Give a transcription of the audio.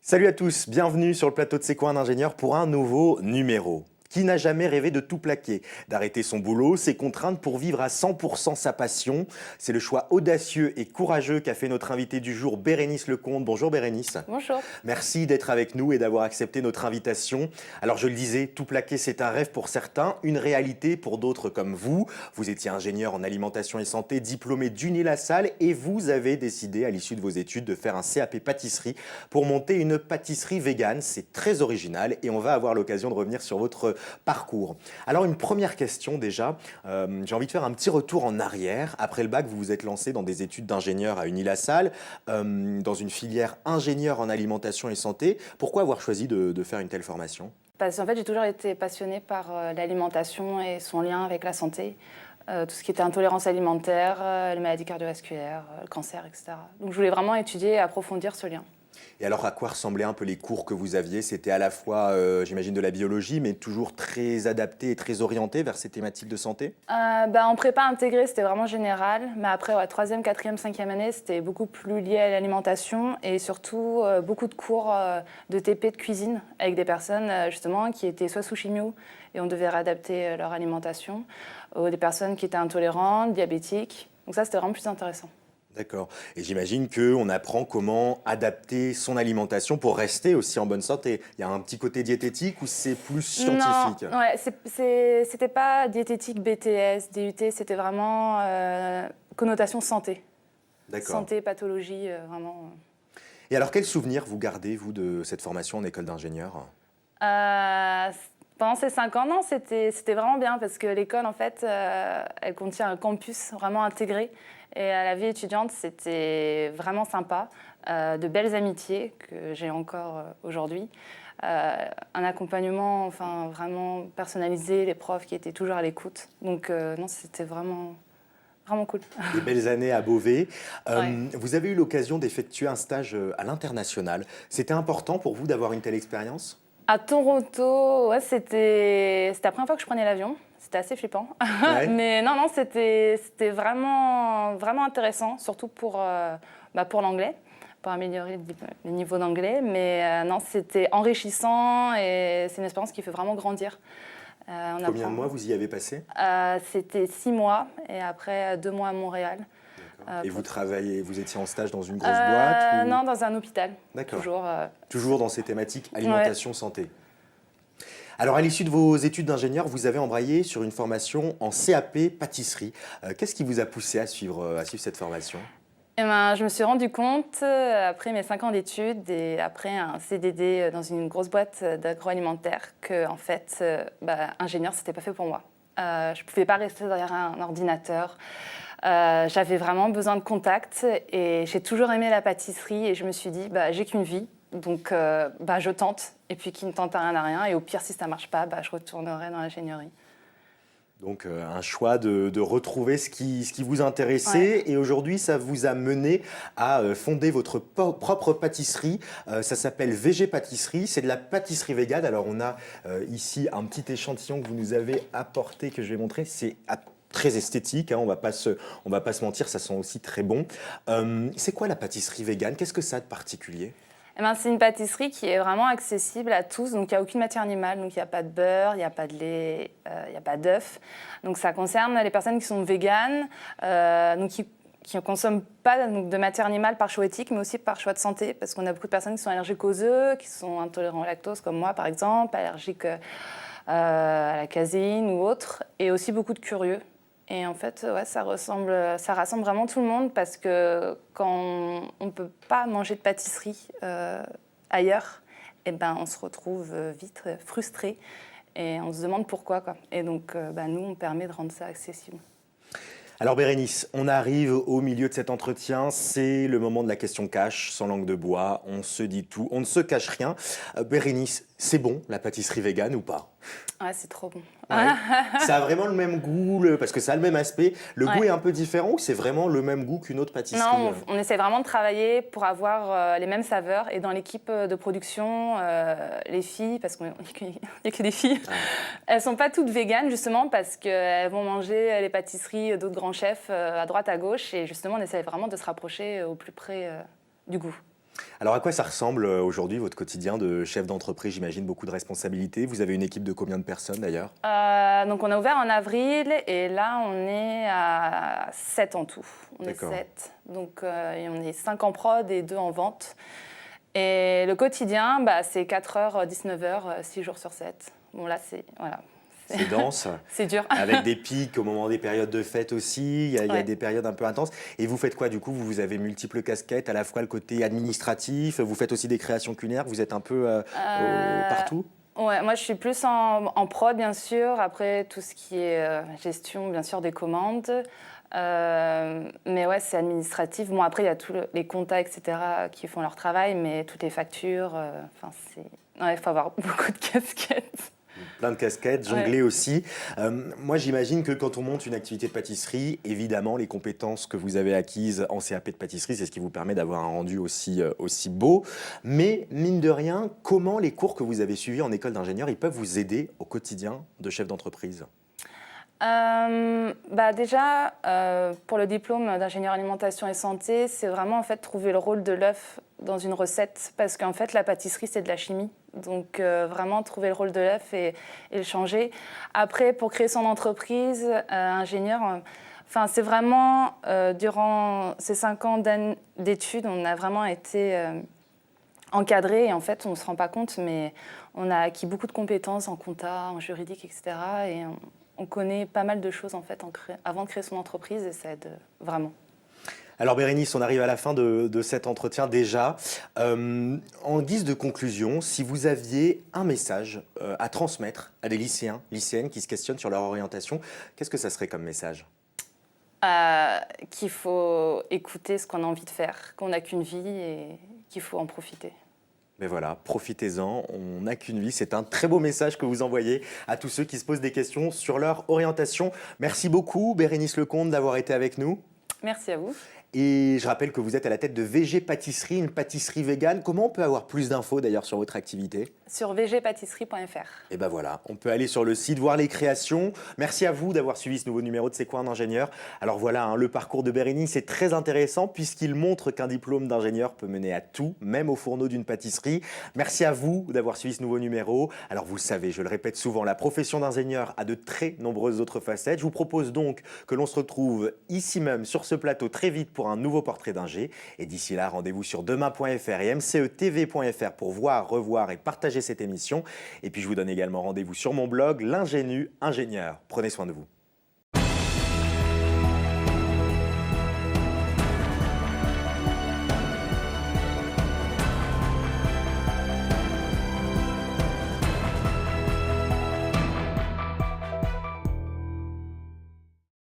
Salut à tous, bienvenue sur le plateau de C'est quoi un ingénieur pour un nouveau numéro. Qui n'a jamais rêvé de tout plaquer, d'arrêter son boulot, ses contraintes pour vivre à 100% sa passion? C'est le choix audacieux et courageux qu'a fait notre invité du jour, Bérénice Lecomte. Bonjour Bérénice. Bonjour. Merci d'être avec nous et d'avoir accepté notre invitation. Alors je le disais, tout plaquer c'est un rêve pour certains, une réalité pour d'autres comme vous. Vous étiez ingénieur en alimentation et santé, diplômé d'Uni-la-Salle et vous avez décidé à l'issue de vos études de faire un CAP pâtisserie pour monter une pâtisserie végane. C'est très original et on va avoir l'occasion de revenir sur votre parcours. Alors une première question déjà, j'ai envie de faire un petit retour en arrière. Après le bac, vous vous êtes lancé dans des études d'ingénieur à Uni-la-Salle, dans une filière ingénieur en alimentation et santé. Pourquoi avoir choisi de faire une telle formation? Parce qu'en fait, j'ai toujours été passionnée par l'alimentation et son lien avec la santé. Tout ce qui était intolérance alimentaire, les maladies cardiovasculaires, le cancer, etc. Donc je voulais vraiment étudier et approfondir ce lien. Et alors à quoi ressemblaient un peu les cours que vous aviez? C'était à la fois, j'imagine, de la biologie, mais toujours très adapté et très orienté vers ces thématiques de santé? En prépa intégrée, c'était vraiment général. Mais après, ouais, 3e, 4e, 5e année, c'était beaucoup plus lié à l'alimentation et surtout beaucoup de cours de TP de cuisine avec des personnes justement qui étaient soit sous chimio et on devait réadapter leur alimentation, ou des personnes qui étaient intolérantes, diabétiques. Donc ça, c'était vraiment plus intéressant. D'accord. Et j'imagine qu'on apprend comment adapter son alimentation pour rester aussi en bonne santé. Il y a un petit côté diététique ou c'est plus scientifique? Non, ouais, c'était pas diététique, BTS, DUT, c'était vraiment connotation santé. D'accord. Santé, pathologie, vraiment. Et alors quel souvenir vous gardez, vous, de cette formation en école d'ingénieur? Euh, Pendant ces 5 ans, non, c'était vraiment bien parce que l'école, en fait, elle contient un campus vraiment intégré. Et à la vie étudiante, c'était vraiment sympa. De belles amitiés que j'ai encore aujourd'hui. Un accompagnement enfin, vraiment personnalisé, les profs qui étaient toujours à l'écoute. Donc non, c'était vraiment, vraiment cool. Des belles années à Beauvais. Ouais. Vous avez eu l'occasion d'effectuer un stage à l'international. C'était important pour vous d'avoir une telle expérience? À Toronto, ouais, c'était la première fois que je prenais l'avion. C'était assez flippant. Ouais. Mais non, c'était vraiment, vraiment intéressant, surtout pour l'anglais, pour améliorer le niveau d'anglais. Mais non, c'était enrichissant et c'est une expérience qui fait vraiment grandir. On Combien apprend. de mois vous y avez passé? C'était 6 mois et après 2 mois à Montréal. Et vous Pour- travaillez, vous étiez en stage dans une grosse boîte ou... Non, dans un hôpital. D'accord. Toujours. Toujours dans ces thématiques alimentation, santé. Alors, à l'issue de vos études d'ingénieur, vous avez embrayé sur une formation en CAP pâtisserie. Qu'est-ce qui vous a poussé à suivre cette formation? Eh ben, je me suis rendu compte, après mes 5 ans d'études et après un CDD dans une grosse boîte d'agroalimentaire, que en fait, ingénieur, c'était pas fait pour moi. Je pouvais pas rester derrière un ordinateur. J'avais vraiment besoin de contact et j'ai toujours aimé la pâtisserie et je me suis dit, j'ai qu'une vie, donc je tente. Et puis qui ne tente à rien n'a rien. Et au pire, si ça marche pas, je retournerai dans l'ingénierie. Donc, un choix de retrouver ce qui vous intéressait. Ouais. Et aujourd'hui, ça vous a mené à fonder votre propre pâtisserie. Ça s'appelle VG Pâtisserie. C'est de la pâtisserie végane. Alors, on a ici un petit échantillon que vous nous avez apporté, que je vais montrer. C'est très esthétique, hein, on va pas se mentir, ça sent aussi très bon. C'est quoi la pâtisserie végane? Qu'est-ce que ça a de particulier? Eh ben, c'est une pâtisserie qui est vraiment accessible à tous. Donc, il n'y a aucune matière animale. Donc, il n'y a pas de beurre, il n'y a pas de lait, il n'y a pas d'œufs. Donc, ça concerne les personnes qui sont véganes, donc qui ne consomment pas donc, de matière animale par choix éthique, mais aussi par choix de santé. Parce qu'on a beaucoup de personnes qui sont allergiques aux œufs, qui sont intolérants au lactose, comme moi, par exemple, allergiques à la caséine ou autre. Et aussi beaucoup de curieux. Et en fait, ouais, ça rassemble vraiment tout le monde parce que quand on ne peut pas manger de pâtisserie ailleurs, eh ben, on se retrouve vite frustré et on se demande pourquoi, quoi. Et donc, nous, on permet de rendre ça accessible. Alors Bérénice, on arrive au milieu de cet entretien, c'est le moment de la question cash, sans langue de bois, on se dit tout, on ne se cache rien. Bérénice, c'est bon la pâtisserie végane ou pas? Ouais, c'est trop bon. Ouais. Ça a vraiment le même goût, parce que ça a le même aspect. Le goût Ouais. est un peu différent ou c'est vraiment le même goût qu'une autre pâtisserie? Non, on essaie vraiment de travailler pour avoir les mêmes saveurs. Et dans l'équipe de production, les filles, parce qu'il n'y a que des filles, elles ne sont pas toutes véganes, justement, parce qu'elles vont manger les pâtisseries d'autres grands chefs à droite, à gauche. Et justement, on essaie vraiment de se rapprocher au plus près du goût. Alors à quoi ça ressemble aujourd'hui votre quotidien de chef d'entreprise? J'imagine beaucoup de responsabilités. Vous avez une équipe de combien de personnes d'ailleurs? Donc on a ouvert en avril et là on est à 7 en tout. On est D'accord. 7. Donc et on est 5 en prod et 2 en vente. Et le quotidien, c'est 4h, 19h, 6 jours sur 7. Bon là c'est voilà, C'est dense, c'est dur. avec des pics au moment des périodes de fête aussi, il y a Ouais. des périodes un peu intenses. Et vous faites quoi du coup? Vous avez multiples casquettes, à la fois le côté administratif, vous faites aussi des créations culinaires, vous êtes un peu Euh, partout? Ouais, moi je suis plus en prod bien sûr, après tout ce qui est gestion bien sûr des commandes. Mais ouais, c'est administratif. Bon, après il y a tous les comptas, etc. qui font leur travail, mais toutes les factures, enfin il faut avoir beaucoup de casquettes. Plein de casquettes, jongler aussi. Moi, j'imagine que quand on monte une activité de pâtisserie, évidemment, les compétences que vous avez acquises en CAP de pâtisserie, c'est ce qui vous permet d'avoir un rendu aussi beau. Mais mine de rien, comment les cours que vous avez suivis en école d'ingénieur, ils peuvent vous aider au quotidien de chef d'entreprise? Déjà, pour le diplôme d'ingénieur alimentation et santé, c'est vraiment en fait trouver le rôle de l'œuf dans une recette, parce qu'en fait la pâtisserie c'est de la chimie, donc vraiment trouver le rôle de l'œuf et le changer. Après, pour créer son entreprise, ingénieur, c'est vraiment durant ces 5 ans d'études, on a vraiment été encadré et en fait on ne se rend pas compte, mais on a acquis beaucoup de compétences en compta, en juridique, etc. Et on connaît pas mal de choses en fait avant de créer son entreprise et ça aide vraiment. Alors Bérénice, on arrive à la fin de cet entretien déjà. En guise de conclusion, si vous aviez un message à transmettre à des lycéens, lycéennes qui se questionnent sur leur orientation, qu'est-ce que ça serait comme message? Qu'il faut écouter ce qu'on a envie de faire, qu'on n'a qu'une vie et qu'il faut en profiter. Mais voilà, profitez-en, on n'a qu'une vie. C'est un très beau message que vous envoyez à tous ceux qui se posent des questions sur leur orientation. Merci beaucoup, Bérénice Lecomte, d'avoir été avec nous. Merci à vous. Et je rappelle que vous êtes à la tête de VG Pâtisserie, une pâtisserie végane. Comment on peut avoir plus d'infos d'ailleurs sur votre activité? Sur vgpâtisserie.fr. Et ben voilà, on peut aller sur le site, voir les créations. Merci à vous d'avoir suivi ce nouveau numéro de C'est quoi un ingénieur? Alors voilà, le parcours de Bérénice est très intéressant puisqu'il montre qu'un diplôme d'ingénieur peut mener à tout, même au fourneau d'une pâtisserie. Merci à vous d'avoir suivi ce nouveau numéro. Alors vous le savez, je le répète souvent, la profession d'ingénieur a de très nombreuses autres facettes. Je vous propose donc que l'on se retrouve ici même sur ce plateau très vite pour un nouveau portrait d'ingé. Et d'ici là, rendez-vous sur demain.fr et mcetv.fr pour voir, revoir et partager cette émission. Et puis je vous donne également rendez-vous sur mon blog, l'Ingénu Ingénieur. Prenez soin de vous.